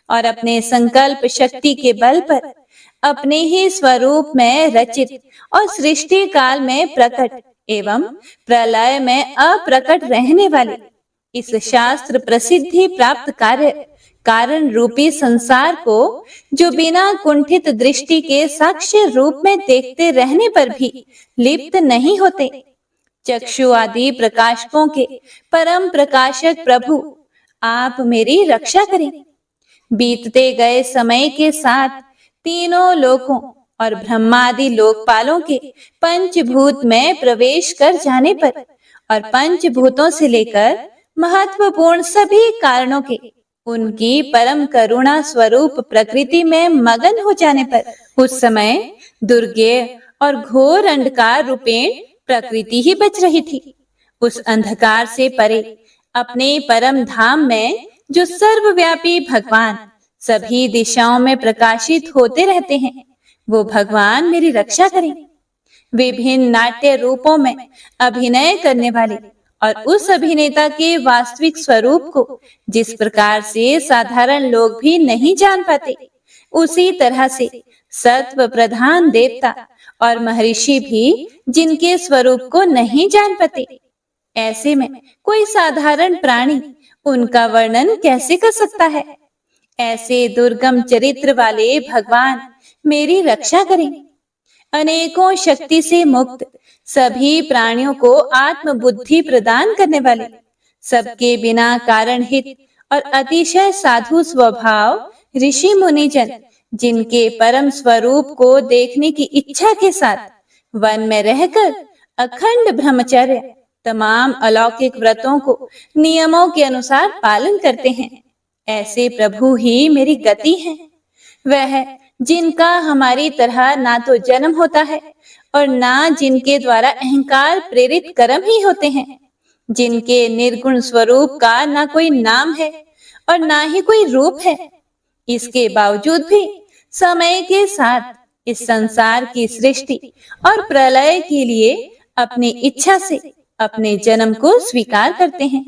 और अपने संकल्प शक्ति के बल पर अपने ही स्वरूप में रचित और सृष्टि काल में प्रकट एवं प्रलय में अप्रकट रहने वाले इस शास्त्र प्रसिद्धि प्राप्त कार्य कारण रूपी संसार को, जो बिना कुंठित दृष्टि के साक्ष्य रूप में देखते रहने पर भी लिप्त नहीं होते, चक्षु आदि प्रकाशकों के परम प्रकाशक प्रभु आप मेरी रक्षा करें। बीतते गए समय के साथ तीनों लोकों और ब्रह्मादि लोकपालों के पंचभूत में प्रवेश कर जाने पर और पंचभूतों से लेकर महत्वपूर्ण सभी कारणों के उनकी परम करुणा स्वरूप प्रकृति में मगन हो जाने पर उस समय दुर्गेय और घोर अंधकार रूपेण प्रकृति ही बच रही थी। उस अंधकार से परे अपने परम धाम में जो सर्वव्यापी भगवान सभी दिशाओं में प्रकाशित होते रहते हैं, वो भगवान मेरी रक्षा करें। विभिन्न नाट्य रूपों में अभिनय करने वाले और उस अभिनेता के वास्तविक स्वरूप को जिस प्रकार से साधारण लोग भी नहीं जान पाते, उसी तरह से सत्व प्रधान देवता और महर्षि भी जिनके स्वरूप को नहीं जान पाते, ऐसे में कोई साधारण प्राणी उनका वर्णन कैसे कर सकता है। ऐसे दुर्गम चरित्र वाले भगवान मेरी रक्षा करें। अनेकों शक्ति से मुक्त सभी प्राणियों को आत्म बुद्धि प्रदान करने वाले, सबके बिना कारण हित और अतिशय साधु स्वभाव ऋषि मुनिजन, जिनके परम स्वरूप को देखने की इच्छा के साथ वन में रहकर अखंड ब्रह्मचर्य तमाम अलौकिक व्रतों को नियमों के अनुसार पालन करते हैं, ऐसे प्रभु ही मेरी गति हैं। वह जिनका हमारी तरह ना तो जन्म होता है और ना जिनके द्वारा अहंकार प्रेरित कर्म ही होते हैं, जिनके निर्गुण स्वरूप का ना कोई नाम है और ना ही कोई रूप है, इसके बावजूद भी समय के साथ इस संसार की सृष्टि और प्रलय के लिए अपनी इच्छा से अपने जन्म को स्वीकार करते हैं।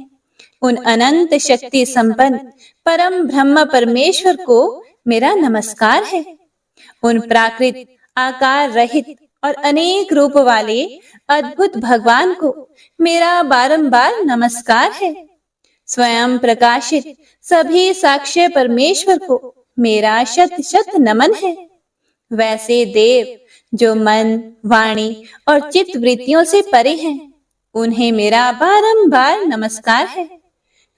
उन अनंत शक्ति संपन्न परम ब्रह्म परमेश्वर को मेरा नमस्कार है। उन प्राकृत आकार रहित और अनेक रूप वाले अद्भुत भगवान को मेरा बारंबार नमस्कार है। स्वयं प्रकाशित सभी साक्ष्य परमेश्वर को मेरा शत शत नमन है। वैसे देव जो मन, वाणी और चित्त वृत्तियों से परे हैं, उन्हें मेरा बारंबार नमस्कार है।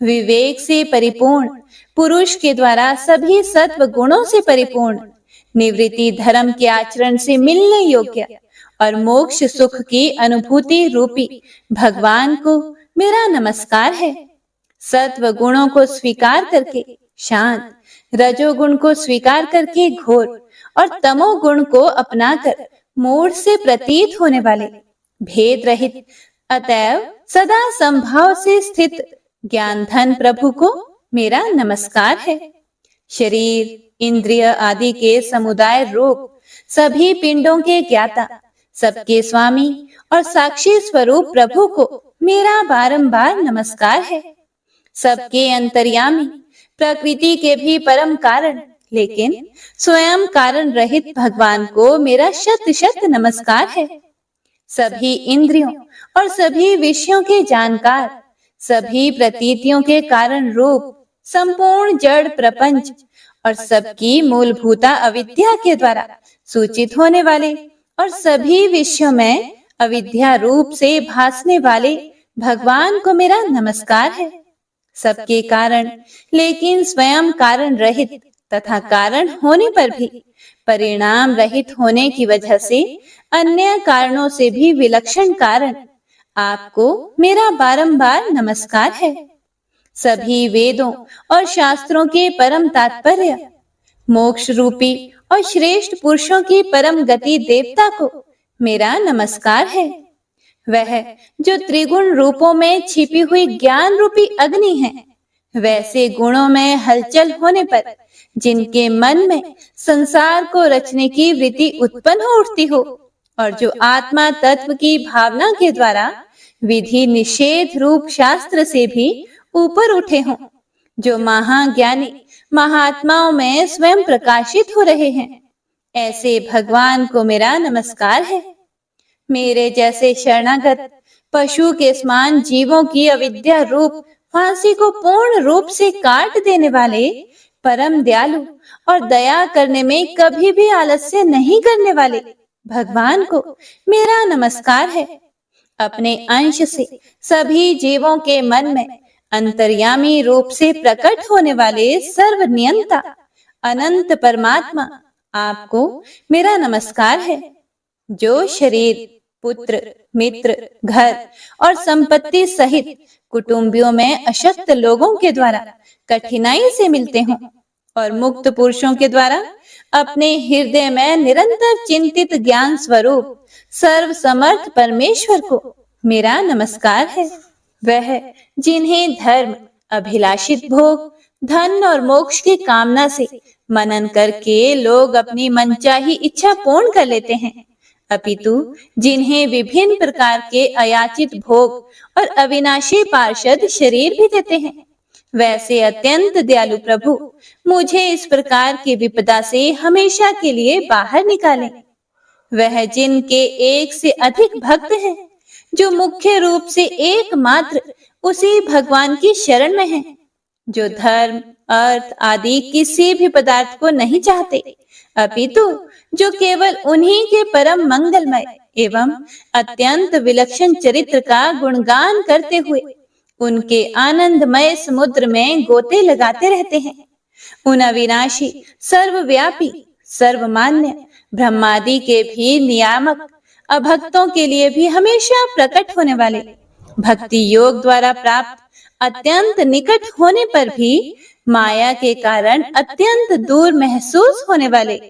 विवेक से परिपूर्ण पुरुष के द्वारा सभी सत्व गुणों से परिपूर्ण निवृत्ति धर्म के आचरण से मिलने योग्य और मोक्ष सुख की अनुभूति रूपी भगवान को मेरा नमस्कार है। सत्व गुणों को स्वीकार करके शांत, रजोगुण को स्वीकार करके घोर और तमोगुण को अपनाकर मूढ़ से प्रतीत होने वाले भेद रहित अतएव सदा संभाव से स्थित ज्ञान धन प्रभु को मेरा नमस्कार है। शरीर, इंद्रिय आदि के समुदाय रूप सभी पिंडों के ज्ञाता, सबके स्वामी और साक्षी स्वरूप प्रभु को मेरा बारंबार नमस्कार है। सबके अंतर्यामी, प्रकृति के भी परम कारण, लेकिन स्वयं कारण रहित भगवान को मेरा शत शत नमस्कार है। सभी इंद्रियों और सभी विषयों के जानकार, सभी प्रतीतियों के कारण रूप संपूर्ण जड़ प्रपंच और सबकी मूलभूता अविद्या के द्वारा सूचित होने वाले और सभी विषयों में अविद्या रूप से भासने वाले भगवान को मेरा नमस्कार है। सबके कारण लेकिन स्वयं कारण रहित तथा कारण होने पर भी परिणाम रहित होने की वजह से अन्य कारणों से भी विलक्षण कारण, आपको मेरा बारंबार नमस्कार है। सभी वेदों और शास्त्रों के परम तात्पर्य, मोक्ष रूपी और श्रेष्ठ पुरुषों की परम गति देवता को मेरा नमस्कार है। वह जो त्रिगुण रूपों में छिपी हुई ज्ञान रूपी अग्नि है, वैसे गुणों में हलचल होने पर जिनके मन में संसार को रचने की वृत्ति उत्पन्न हो उठती हो और जो आत्मा तत्व की भावना के द्वारा विधि निषेध रूप शास्त्र से भी ऊपर उठे हों, जो महाज्ञानी महात्माओं में स्वयं प्रकाशित हो रहे हैं, ऐसे भगवान को मेरा नमस्कार है। मेरे जैसे शरणागत पशु के समान जीवों की अविद्या रूप फांसी को पूर्ण रूप से काट देने वाले परम दयालु और दया करने में कभी भी आलस्य नहीं करने वाले भगवान को मेरा नमस्कार है। अपने अंश से सभी जीवों के मन में अंतर्यामी रूप से प्रकट होने वाले सर्वनियंता अनंत परमात्मा, आपको मेरा नमस्कार है। जो शरीर, पुत्र, मित्र, घर और संपत्ति सहित कुटुंबियों में अशक्त लोगों के द्वारा कठिनाई से मिलते हों और मुक्त पुरुषों के द्वारा अपने हृदय में निरंतर चिंतित ज्ञान स्वरूप सर्व समर्थ परमेश्वर को मेरा नमस्कार है। वह जिन्हें धर्म, अभिलाषित भोग, धन और मोक्ष की कामना से मनन करके लोग अपनी मनचाही इच्छा पूर्ण कर लेते हैं, अपितु जिन्हें विभिन्न प्रकार के अयाचित भोग और अविनाशी पार्षद शरीर भी देते हैं, वैसे अत्यंत दयालु प्रभु मुझे इस प्रकार की विपदा से हमेशा के लिए बाहर निकालें। वह जिनके एक से अधिक भक्त हैं, जो मुख्य रूप से एकमात्र उसी भगवान की शरण में हैं, जो धर्म, अर्थ आदि किसी भी पदार्थ को नहीं चाहते, अपितु जो केवल उन्हीं के परम मंगलमय एवं अत्यंत विलक्षण चरित्र का गुणगान करते हुए उनके आनंदमय समुद्र में गोते लगाते रहते हैं। उन अविनाशी, सर्वव्यापी, सर्वमान्य ब्रह्मादि के भी नियामक अभक्तों के लिए भी हमेशा प्रकट होने वाले, भक्ति योग द्वारा प्राप्त अत्यंत निकट होने पर भी माया के कारण अत्यंत दूर महसूस होने वाले,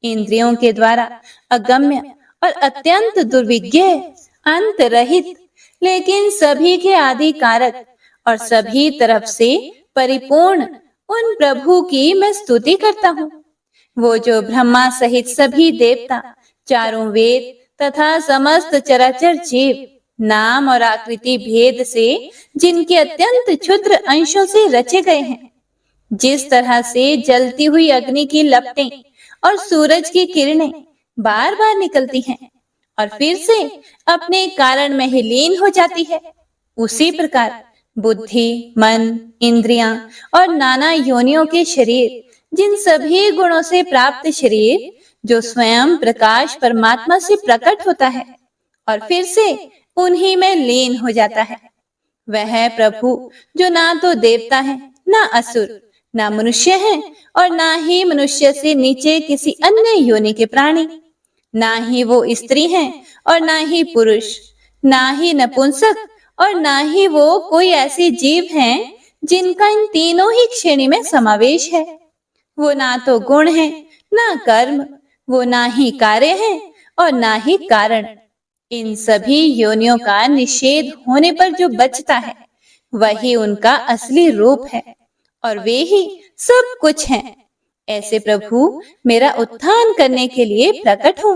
इंद्रियों के द्वारा अगम्य और अत्यंत दुर्विज्ञ, अंत रहित लेकिन सभी के आदि कारक और सभी तरफ से परिपूर्ण उन प्रभु की मैं स्तुति करता हूँ। वो जो ब्रह्मा सहित सभी देवता, चारों वेद तथा समस्त चराचर जीव नाम और आकृति भेद से जिनके अत्यंत क्षुद्र अंशों से रचे गए हैं, जिस तरह से जलती हुई अग्नि की लपटें और सूरज की किरणें बार बार निकलती हैं और फिर से अपने कारण में ही लीन हो जाती है, उसी प्रकार बुद्धि, मन, इंद्रियां और नाना योनियों के शरीर, जिन सभी गुणों से प्राप्त शरीर जो स्वयं प्रकाश परमात्मा से प्रकट होता है और फिर से उन्हीं में लीन हो जाता है, वह प्रभु जो ना तो देवता है, ना असुर, ना मनुष्य है और ना ही मनुष्य से नीचे किसी अन्य योनि के प्राणी, ना ही वो स्त्री हैं और ना ही पुरुष, ना ही नपुंसक और ना ही वो कोई ऐसे जीव हैं जिनका इन तीनों ही श्रेणी में समावेश है। वो ना तो गुण है, ना कर्म, वो ना ही कार्य है और ना ही कारण। इन सभी योनियों का निषेध होने पर जो बचता है, वही उनका असली रूप है और वे ही सब कुछ हैं। ऐसे प्रभु मेरा उत्थान करने के लिए प्रकट हो।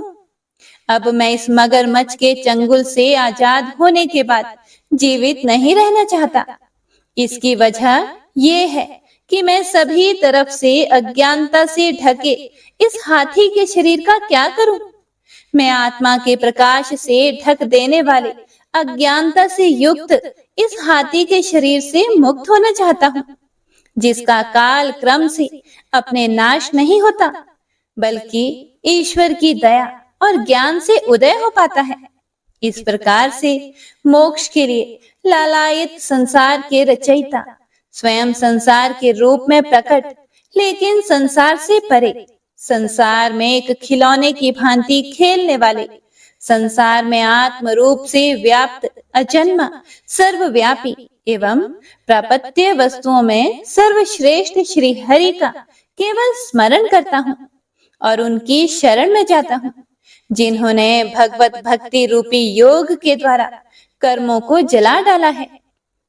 अब मैं इस मगरमच्छ के चंगुल से आजाद होने के बाद जीवित नहीं रहना चाहता। इसकी वजह ये है कि मैं सभी तरफ से अज्ञानता से ढके इस हाथी के शरीर का क्या करूं? मैं आत्मा के प्रकाश से ढक देने वाले अज्ञानता से युक्त इस हाथी के शरीर से मुक्त होना चाहता हूँ, जिसका काल क्रम से अपने नाश नहीं होता, बल्कि ईश्वर की दया और ज्ञान से उदय हो पाता है। इस प्रकार से मोक्ष के लिए लालायित संसार के रचयिता स्वयं संसार के रूप में प्रकट, लेकिन संसार से परे, संसार में एक खिलौने की भांति खेलने वाले, संसार में आत्म रूप से व्याप्त अजन्मा सर्वव्यापी एवं प्रापत्य वस्तुओं में सर्वश्रेष्ठ श्री हरि का केवल स्मरण करता हूँ और उनकी शरण में जाता हूँ, जिन्होंने भगवत भक्ति रूपी योग के द्वारा कर्मों को जला डाला है,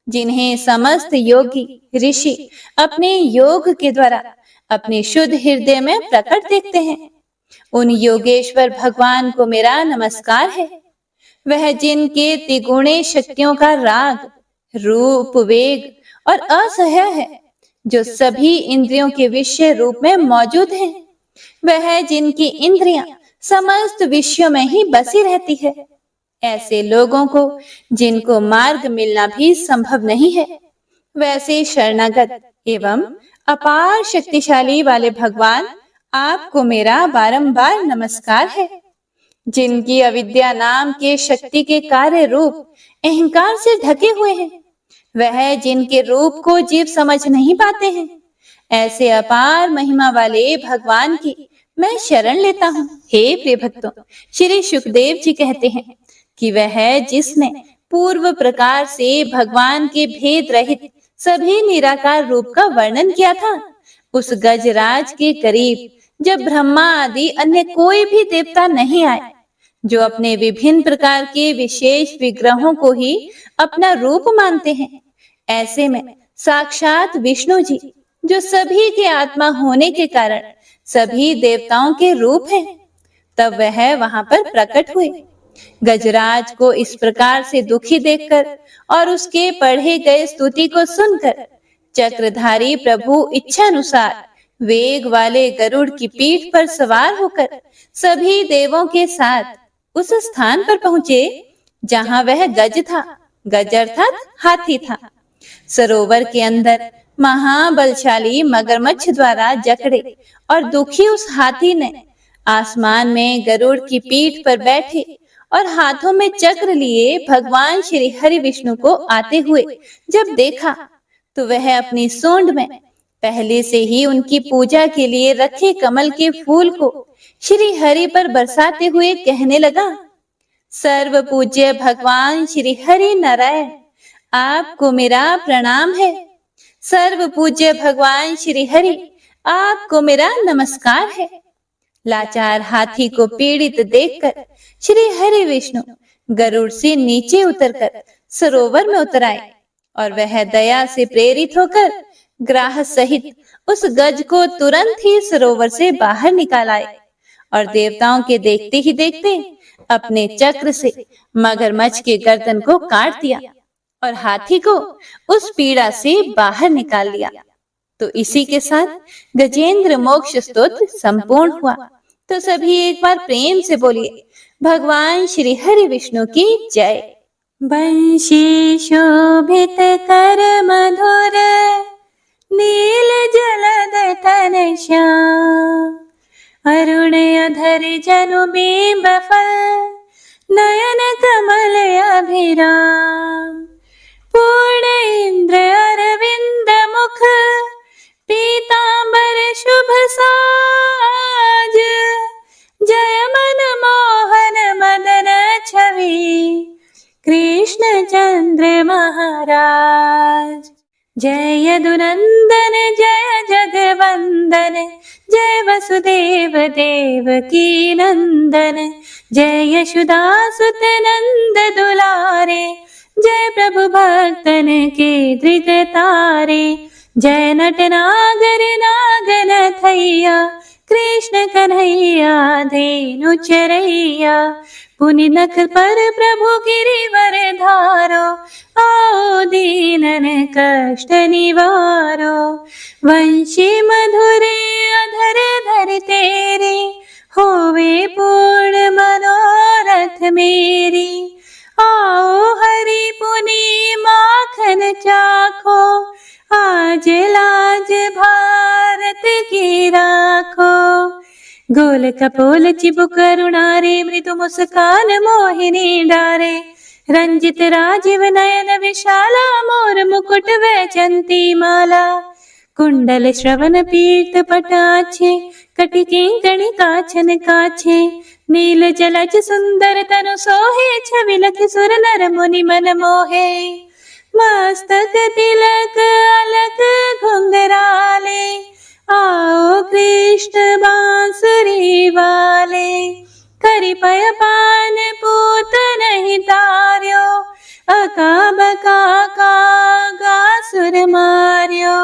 जिन्हें समस्त योगी ऋषि अपने योग के द्वारा अपने शुद्ध हृदय में प्रकट देखते हैं। उन योगेश्वर भगवान को मेरा नमस्कार है। वह जिनके त्रिगुणे शक्तियों का राग, रूप, वेग और असह्य है, जो सभी इंद्रियों के विषय रूप में मौजूद हैं। वह जिनकी इंद्रियां समस्त विषयों में ही बसी रहती है। ऐसे लोगों को जिनको मार्ग मिलना भी संभव नहीं है, वैसे शरणागत एवं अपार शक्तिशाली वाले भगवान आपको मेरा बारंबार नमस्कार है। जिनकी अविद्या नाम के शक्ति के कार्य रूप अहंकार से ढके हुए हैं, वह जिनके रूप को जीव समझ नहीं पाते हैं, ऐसे अपार महिमा वाले भगवान की मैं शरण लेता हूँ। हे प्रिय भक्तों, श्री सुखदेव जी कहते हैं कि वह जिसने पूर्व प्रकार से भगवान के भेद रहित सभी निराकार रूप का वर्णन किया था, उस गजराज के करीब जब ब्रह्मा आदि अन्य कोई भी देवता नहीं आए, जो अपने विभिन्न प्रकार के विशेष विग्रहों को ही अपना रूप मानते हैं, ऐसे में साक्षात विष्णु जी, जो सभी के आत्मा होने के कारण सभी देवताओं के रूप हैं, तब वह वहां पर प्रकट हुए। गजराज को इस प्रकार से दुखी देखकर और उसके पढ़े गए स्तुति को सुनकर चक्रधारी प्रभु इच्छानुसार वेग वाले गरुड़ की पीठ पर सवार होकर सभी देवों के साथ उस स्थान पर पहुंचे जहां वह गज था। गज अर्थात हाथी था। सरोवर के अंदर महाबलशाली मगरमच्छ द्वारा जकड़े और दुखी उस हाथी ने आसमान में गरुड़ की पीठ पर बैठे और हाथों में चक्र लिए भगवान श्री हरि विष्णु को आते हुए जब देखा, तो वह अपनी सूंड में पहले से ही उनकी पूजा के लिए रखे कमल के फूल को श्री हरि पर बरसाते हुए कहने लगा, सर्व पूज्य भगवान श्री हरि नारायण, आपको मेरा प्रणाम है। सर्व पूज्य भगवान श्री हरि, आपको मेरा नमस्कार है। लाचार हाथी को पीड़ित देखकर श्री हरि विष्णु गरुड़ से नीचे उतरकर सरोवर में उतर आए और वह दया से प्रेरित होकर ग्राह सहित उस गज को तुरंत ही सरोवर से बाहर निकाल आए और देवताओं के देखते ही देखते अपने चक्र से मगरमच्छ के गर्दन को काट दिया और हाथी को उस पीड़ा से बाहर निकाल लिया। तो इसी के साथ गजेंद्र मोक्ष स्तोत्र संपूर्ण हुआ। तो सभी एक बार प्रेम से बोलिए, भगवान श्री हरि विष्णु की जय। बंशी शोभित कर मधुर नील जलद तन श्याम, अरुण अधर जनु बिंब फल नयन कमल अभिराम, पूर्ण इंद्र अरविंद मुख पीतांबर शुभ साज, जय मन मोहन मदन छवि कृष्ण चंद्र महाराज। जय यदुनंदन जय जगवंदन, जय वसुदेव देवकी नंदन, जय यशोदासुत नंद दुलारे, जय प्रभु भक्तन के दृग तारे, जय नट नागर नागनाथ थैया, कृष्ण कन्हैया धेनु चरैया। पुनि नख पर प्रभु गिरिवर धारो, आओ दीनन कष्ट निवारो। वंशी मधुरे अधर धर तेरे, होवे पूर्ण मनोरथ मेरी। आओ हरि पुनि माखन चाखो, आज लाज भारत की राखो। गोल कपोल चिबुक करुणारे, मृदु मुस्कान मोहिनी डारे। रंजित राजीव नयन विशाला, मोर मुकुट वैजंती माला। कुंडल श्रवण पीत पटाछे, कटि किंकणी काछन काछे। नील जलज सुंदर तनु सोहे, छवि लखि सुर नर मुनि मन मोहे। मस्तक तिलक अलक घुंघराले, आओ कृष्ण बांसुरी वाले। करि पय पान पूत नहीं तार्यो, अका बका का सुर मार्यो।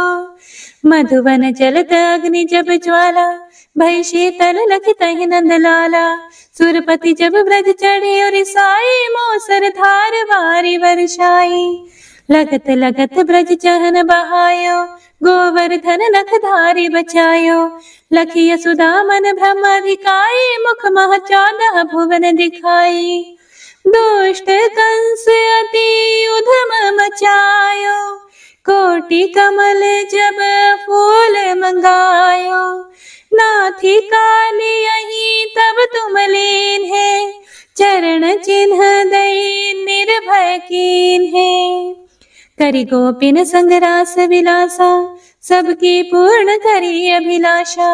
मधुवन जलत अग्नि जब ज्वाला, भई शीतल लखि तहि नंद लाला। सुरपति जब ब्रज चढ़े और साई, मोसर धार वारी वर्षाई। लगत लगत ब्रज चहन बहायो, गोवर्धन नख धारी बचायो। लखी यशोदा मन ब्रह्म अधिकाई, मुख मह 14 भुवन दिखाई। दुष्ट कंस अति उधम मचायो, कोटि कमल जब फूल मंगायो। नाथी काली यही तब तुम लीन है, चरण चिन्ह दई निर्भय कीन है। करि गोपिन संग रास विलासा, सबकी पूर्ण करी अभिलाषा।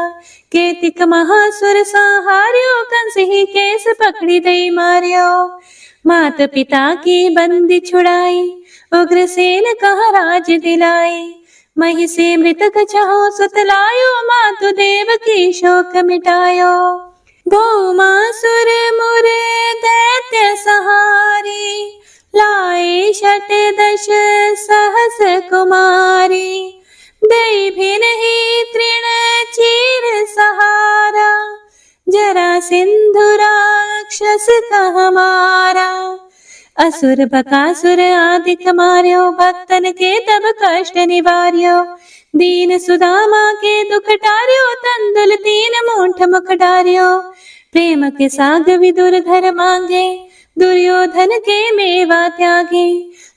केतिक महासुर संहार्यो, कंस ही केस पकड़ी दई मार्यो। मात पिता की बंदी छुड़ाई, उग्रसेन कहा राज दिलाई। मही से मृतक चाहो सुतलायो, मातु देव की शोक मिटायो। भौमासुर मुर दैत्य सहारी, लाए 68 सहस कुमारी। दई भी नहीं तृण चीर सहारा, जरा सिंधु राक्षस कह मारा। असुर बकासुर आदिक मार्यो, भक्तन के तब कष्ट निवार्यो। दीन सुदामा के दुख टार्यो, तंदुल 3 मूठ मुख डार्यो। प्रेम के साग विदुर घर मांगे, दुर्योधन के मेवा त्यागे।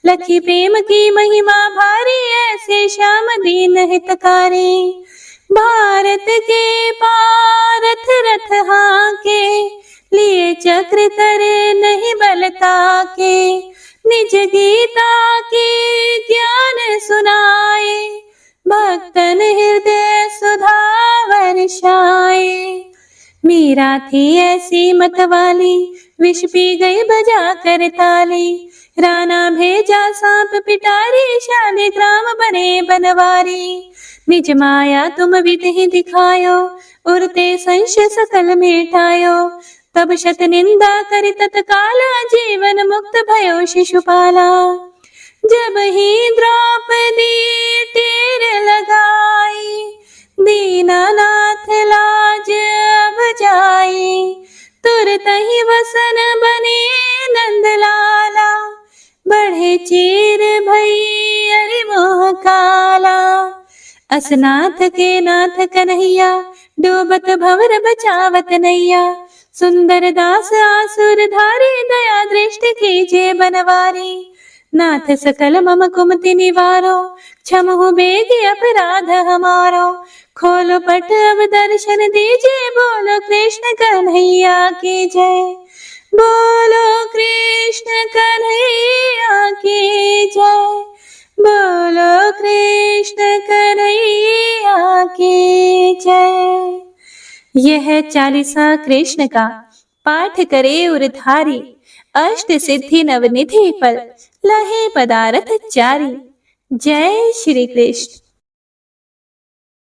लखी प्रेम की महिमा भारी, ऐसे श्याम दीन हितकारी। भारत के पारथ रथ हाके, लिए चक्र करे नहीं बलता के। निज गीता के ज्ञान सुनाए, भक्तन हृदय सुधा वर्षाए। मीरा थी ऐसी मतवाली, विष पी गई बजा कर ताली। राणा भेजा सांप पिटारी, शालिग्राम बने बनवारी। निज माया तुम विधि दिखायो, उरते संशय सकल मिटायो। तब शत निंदा करि तत्काला, जीवन मुक्त भयो शिशुपाला। जब ही द्रौपदी टेर लगाई, दीनानाथ लाज अब जाई। तुरत ही वसन बने नंदलाला, बढ़े चीर भई अरि मोह काला। असनाथ के नाथ कन्हैया, डूबत भंवर बचावत नैया। सुंदर दास आसुर धारी, दया दृष्टि कीजिए बनवारी। नाथ सकल मम कुमति निवारो, क्षमहु बेगी अपराध हमारो। खोलो पट अब दर्शन दीजिए, बोलो कृष्ण कन्हैया की जय। बोलो कृष्ण कन्हैया की जय। बोलो कृष्ण कन्हैया की जय। यह 40वां कृष्ण का पाठ करे उरधारी। अष्ट सिद्धि नवनिधि फल, लहे पदारथ चारी। जय श्री कृष्ण।